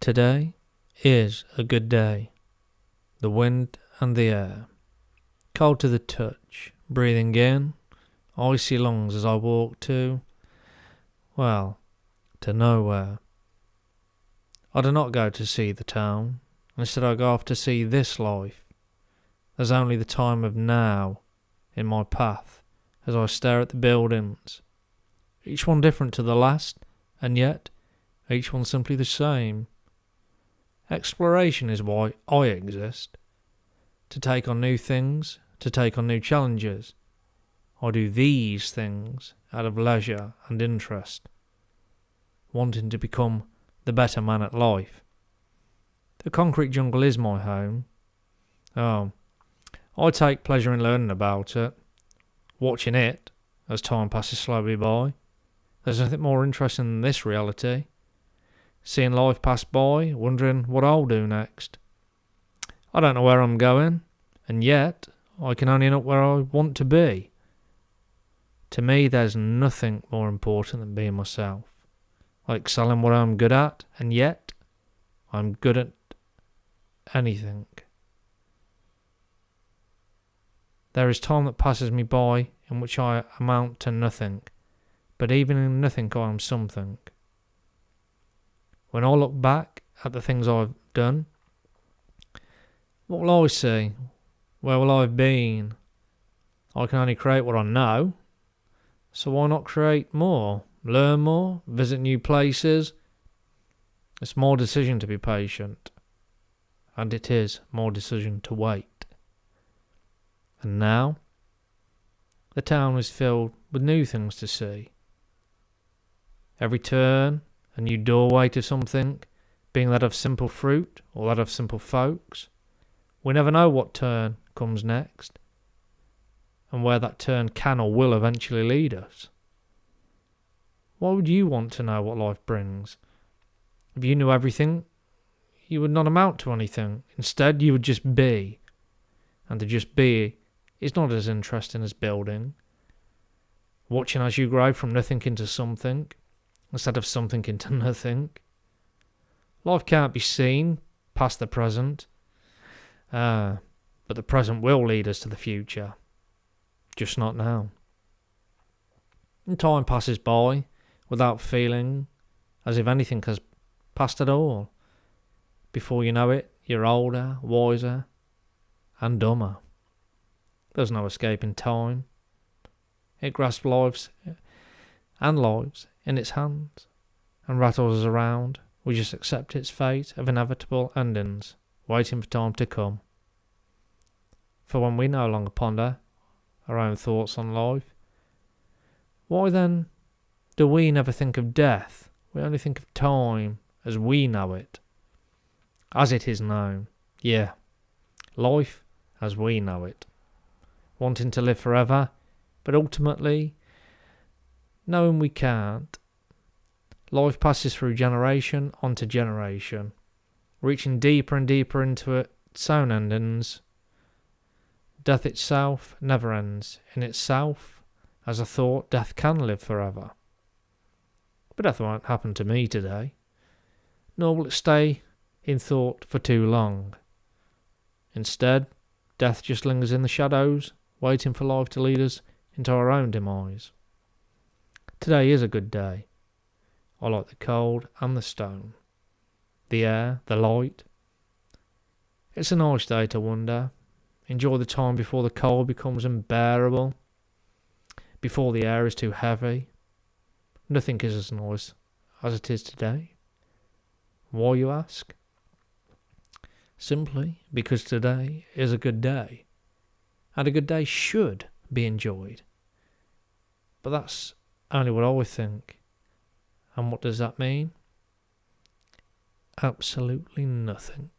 Today is a good day. The wind and the air, cold to the touch, breathing in, icy lungs as I walk to nowhere. I do not go to see the town, instead I go off to see this life. There's only the time of now in my path as I stare at the buildings, each one different to the last, and yet each one simply the same. Exploration is why I exist. To take on new things, to take on new challenges. I do these things out of leisure and interest, wanting to become the better man at life. The concrete jungle is my home. I take pleasure in learning about it, watching it as time passes slowly by. There's nothing more interesting than this reality. Seeing life pass by, wondering what I'll do next. I don't know where I'm going, and yet I can only know where I want to be. To me, there's nothing more important than being myself. I excel in what I'm good at, and yet I'm good at anything. There is time that passes me by in which I amount to nothing, but even in nothing I am something. When I look back at the things I've done, what will I see? Where will I have been? I can only create what I know, so why not create more, learn more, visit new places? It's my decision to be patient, and it is my decision to wait. And now, the town is filled with new things to see. Every turn, a new doorway to something, being that of simple fruit or that of simple folks. We never know what turn comes next, and where that turn can or will eventually lead us. Why would you want to know what life brings? If you knew everything, you would not amount to anything. Instead, you would just be. And to just be is not as interesting as building. Watching as you grow from nothing into something, instead of something into nothing. Life can't be seen past the present, but the present will lead us to the future, just not now. And time passes by without feeling as if anything has passed at all. Before you know it, you're older, wiser, and dumber. There's no escaping time. It grasps lives in its hands and rattles us around. We just accept its fate of inevitable endings, waiting for time to come. For when we no longer ponder our own thoughts on life, why then do we never think of death? We only think of time as we know it, as it is known. Yeah, life as we know it. Wanting to live forever, but ultimately knowing we can't. Life passes through generation onto generation, reaching deeper and deeper into its own endings. Death itself never ends. In itself, as a thought, death can live forever. But death won't happen to me today, nor will it stay in thought for too long. Instead, death just lingers in the shadows, waiting for life to lead us into our own demise. Today is a good day. I like the cold and the stone, the air, the light. It's a nice day to wonder. Enjoy the time before the cold becomes unbearable, before the air is too heavy. Nothing is as nice as it is today. Why, you ask? Simply because today is a good day, and a good day should be enjoyed. But that's only what I think. And what does that mean? Absolutely nothing.